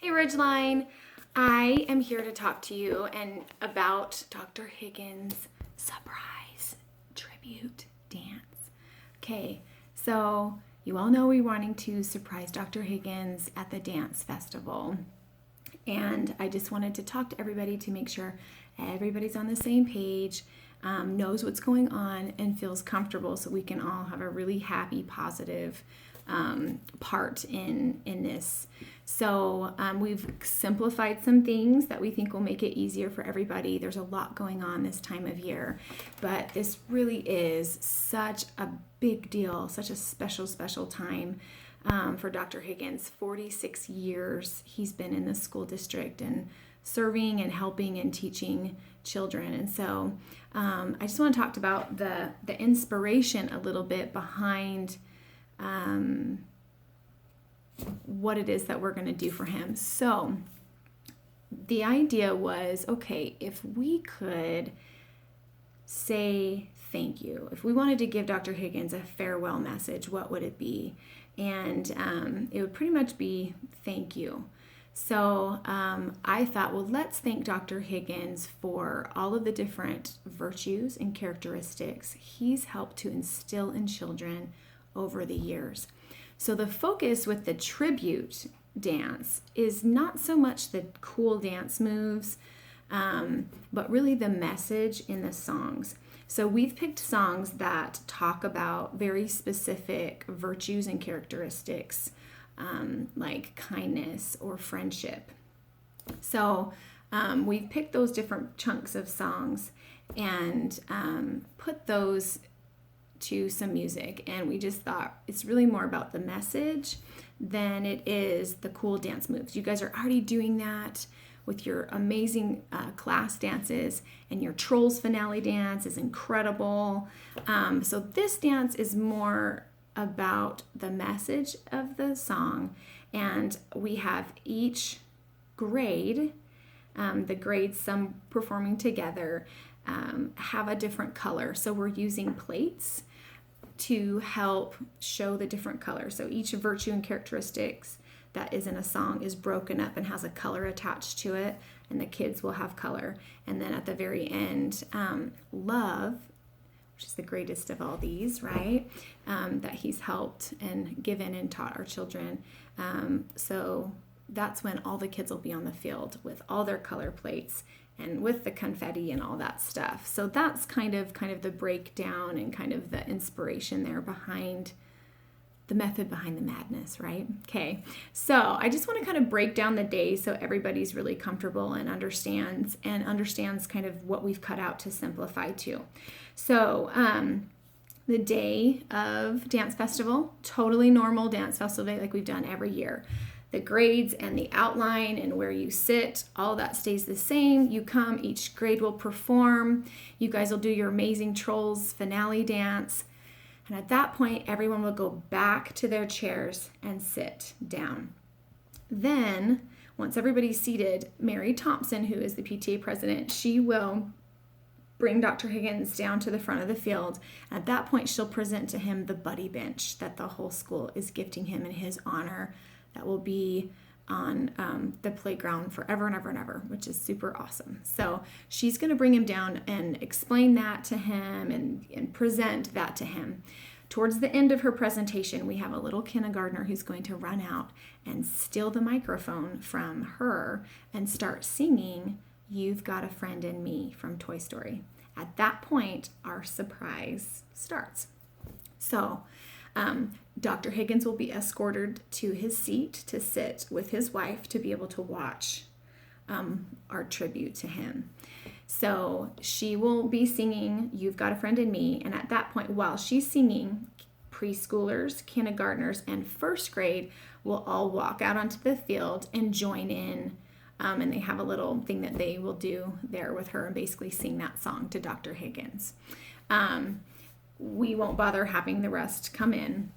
Hey Ridgeline, I am here to talk to you and about Dr. Higgins' surprise tribute dance. Okay, so you all know we're wanting to surprise Dr. Higgins at the dance festival. And I just wanted to talk to everybody to make sure everybody's on the same page, knows what's going on, and feels comfortable so we can all have a really happy, positive part in this. So we've simplified some things that we think will make it easier for everybody. There's a lot going on this time of year, but this really is such a big deal, such a special, special time for Dr. Higgins. 46 years he's been in the school district and serving and helping and teaching children. And so I just want to talk about the inspiration a little bit behind what it is that we're going to do for him. So the idea was, okay, if we could say thank you, if we wanted to give Dr. Higgins a farewell message, what would it be? And it would pretty much be thank you. So I thought, well, let's thank Dr. Higgins for all of the different virtues and characteristics he's helped to instill in children over the years. So the focus with the tribute dance is not so much the cool dance moves, but really the message in the songs. So we've picked songs that talk about very specific virtues and characteristics, like kindness or friendship. So we've picked those different chunks of songs and put those to some music, and we just thought it's really more about the message than it is the cool dance moves. You guys are already doing that with your amazing class dances, and your Trolls finale dance is incredible. So this dance is more about the message of the song, and we have each grade, the grades, some performing together, have a different color. So we're using plates to help show the different colors. So each virtue and characteristics that is in a song is broken up and has a color attached to it, and the kids will have color. And then at the very end, love, which is the greatest of all these, right? That he's helped and given and taught our children. So that's when all the kids will be on the field with all their color plates and with the confetti and all that stuff. So that's kind of the breakdown and kind of the inspiration there behind the method behind the madness, right? Okay, so I just want to kind of break down the day so everybody's really comfortable and understands kind of what we've cut out to simplify too. So the day of dance festival, totally normal dance festival day like we've done every year. The grades and the outline and where you sit, all that stays the same. You come, each grade will perform. You guys will do your amazing Trolls finale dance. And at that point, everyone will go back to their chairs and sit down. Then, once everybody's seated, Mary Thompson, who is the PTA president, she will bring Dr. Higgins down to the front of the field. At that point, she'll present to him the buddy bench that the whole school is gifting him in his honor. That will be on the playground forever and ever and ever, which is super awesome. So she's going to bring him down and explain that to him and present that to him. Towards the end of her presentation, we have a little kindergartner who's going to run out and steal the microphone from her and start singing "You've Got a Friend in Me" from Toy Story. At that point, our surprise starts. So Dr. Higgins will be escorted to his seat to sit with his wife to be able to watch our tribute to him. So she will be singing "You've Got a Friend in Me," and at that point, while she's singing, preschoolers, kindergartners, and first grade will all walk out onto the field and join in, and they have a little thing that they will do there with her and basically sing that song to Dr. Higgins. We won't bother having the rest come in.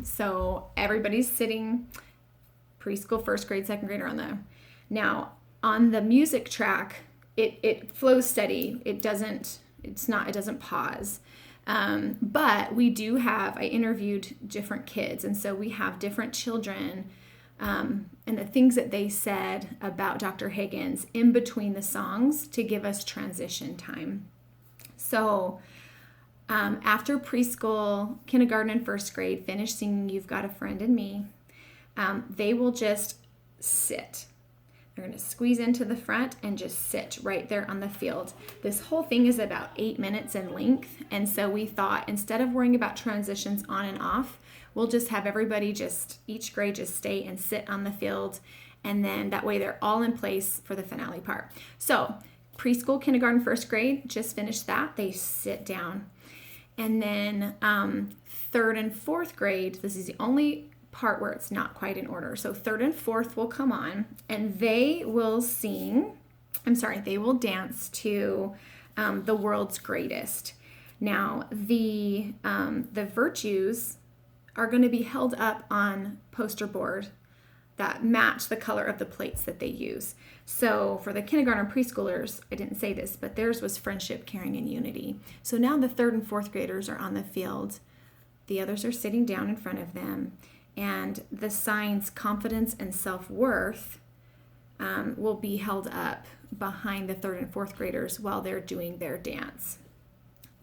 So everybody's sitting, preschool, first grade, second grader on the music track, it flows steady. It doesn't pause. But we do have, I interviewed different kids, and so we have different children and the things that they said about Dr. Higgins in between the songs to give us transition time. So after preschool, kindergarten, and first grade finish singing You've Got a Friend in Me, they will just sit. They're going to squeeze into the front and just sit right there on the field. This whole thing is about 8 minutes in length. And so we thought, instead of worrying about transitions on and off, we'll just have everybody each grade just stay and sit on the field. And then that way they're all in place for the finale part. So preschool, kindergarten, first grade, just finished that. They sit down. And then third and fourth grade, this is the only part where it's not quite in order. So third and fourth will come on and they will dance to The World's Greatest. Now, the virtues are going to be held up on poster board that match the color of the plates that they use. So for the kindergarten and preschoolers, I didn't say this, but theirs was friendship, caring, and unity. So now the third and fourth graders are on the field. The others are sitting down in front of them. And the signs confidence and self-worth will be held up behind the third and fourth graders while they're doing their dance.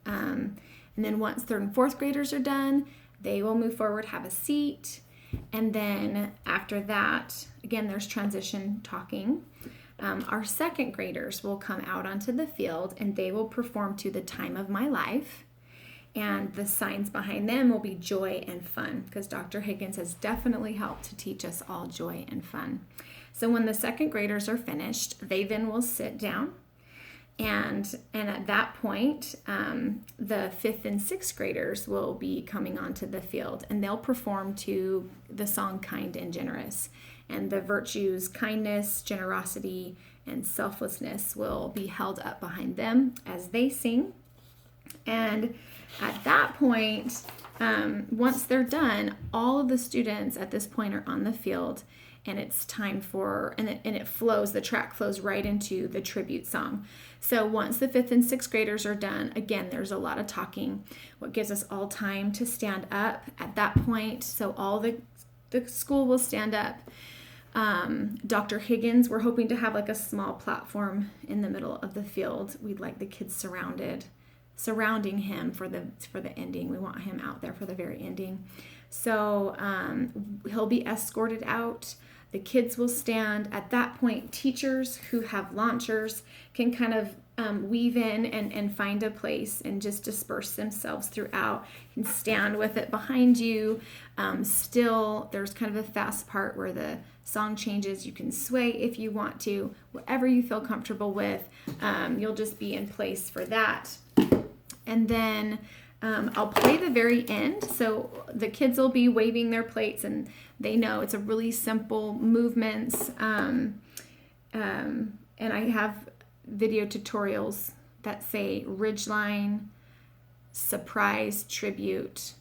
And then once third and fourth graders are done, they will move forward, have a seat. And then after that, again, there's transition talking. Our second graders will come out onto the field and they will perform to The Time of My Life. And the signs behind them will be joy and fun, because Dr. Higgins has definitely helped to teach us all joy and fun. So when the second graders are finished, they then will sit down. And at that point, the fifth and sixth graders will be coming onto the field and they'll perform to the song Kind and Generous. And the virtues, kindness, generosity, and selflessness will be held up behind them as they sing. And at that point, once they're done, all of the students at this point are on the field, and it's time for, and it flows, the track flows right into the tribute song. So once the fifth and sixth graders are done, again, there's a lot of talking, what gives us all time to stand up at that point. So all the school will stand up. Dr. Higgins, we're hoping to have like a small platform in the middle of the field. We'd like the kids surrounding him for the ending. We want him out there for the very ending. So he'll be escorted out. The kids will stand. At that point, teachers who have launchers can kind of weave in and find a place and just disperse themselves throughout. You can stand with it behind you. Still, there's kind of a fast part where the song changes. You can sway if you want to, whatever you feel comfortable with. You'll just be in place for that. And then I'll play the very end. So the kids will be waving their plates and they know it's a really simple movements. And I have video tutorials that say Ridgeline, surprise, tribute.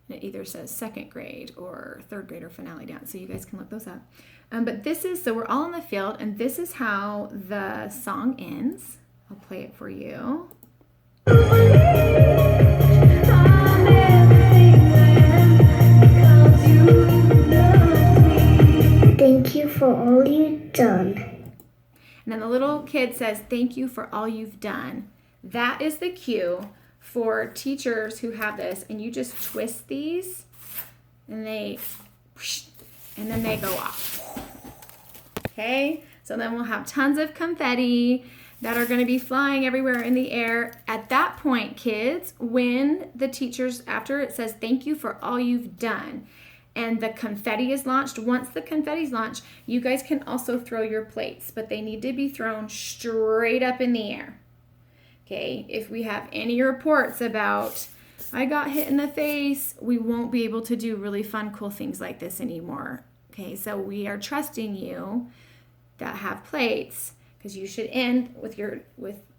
And it either says second grade or third grade or finale dance. So you guys can look those up. But so we're all in the field and this is how the song ends. I'll play it for you. Thank you for all you've done. And then the little kid says, thank you for all you've done. That is the cue for teachers who have this. And you just twist these and then they go off. Okay, so then we'll have tons of confetti that are going to be flying everywhere in the air. At that point, kids, when the teachers, after it says, thank you for all you've done, and the confetti is launched, once the confetti's launched, you guys can also throw your plates, but they need to be thrown straight up in the air. Okay, if we have any reports about, I got hit in the face, we won't be able to do really fun, cool things like this anymore. Okay, so we are trusting you that have plates, because you should end with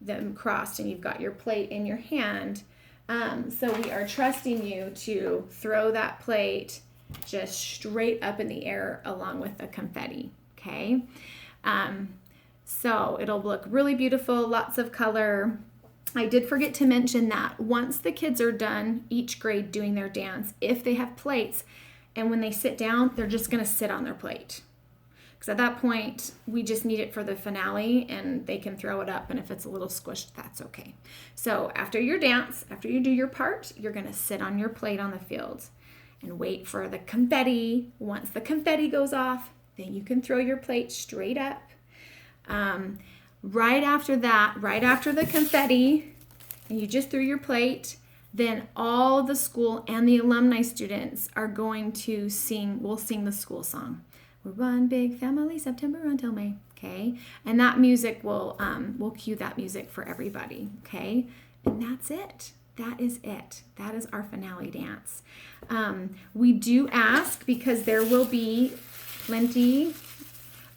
them crossed and you've got your plate in your hand. So we are trusting you to throw that plate just straight up in the air along with the confetti, okay? So it'll look really beautiful, lots of color. I did forget to mention that once the kids are done, each grade doing their dance, if they have plates, And when they sit down, they're just going to sit on their plate. Because at that point, we just need it for the finale and they can throw it up. And if it's a little squished, that's okay. So after your dance, after you do your part, you're going to sit on your plate on the field and wait for the confetti. Once the confetti goes off, then you can throw your plate straight up. Right after that, right after the confetti, and you just threw your plate, then all the school and the alumni students are going to we'll sing the school song. We're one big family, September until May, okay? And that music we'll cue that music for everybody, okay? And that's it. That is it. That is our finale dance. We do ask, because there will be plenty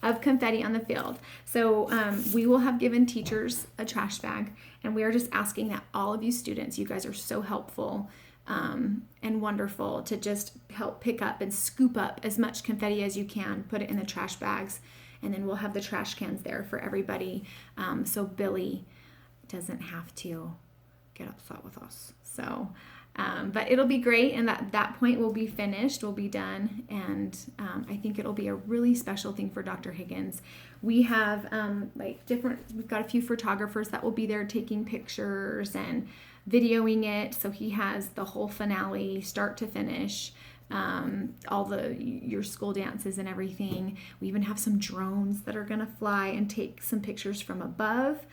of confetti on the field. So we will have given teachers a trash bag, and we are just asking that all of you students, you guys are so helpful and wonderful, to just help pick up and scoop up as much confetti as you can, put it in the trash bags, and then we'll have the trash cans there for everybody, so Billy doesn't have to get upset with us. So but it'll be great, and that point will be finished, we'll be done, and I think it'll be a really special thing for Dr. Higgins. We have we've got a few photographers that will be there taking pictures and videoing it, so he has the whole finale start to finish, all your school dances and everything. We even have some drones that are going to fly and take some pictures from above.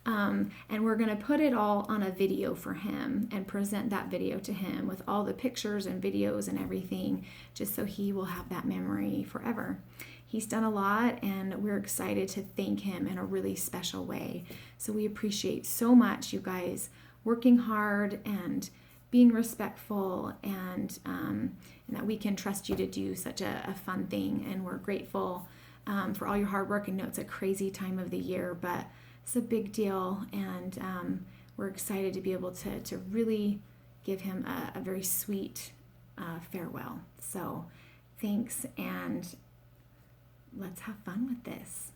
And we're going to put it all on a video for him and present that video to him with all the pictures and videos and everything, just so he will have that memory forever. He's done a lot, and we're excited to thank him in a really special way. So we appreciate so much you guys working hard and being respectful, and that we can trust you to do such a fun thing. And we're grateful for all your hard work. And know it's a crazy time of the year, but it's a big deal, and we're excited to be able to really give him a very sweet farewell. So thanks, and let's have fun with this.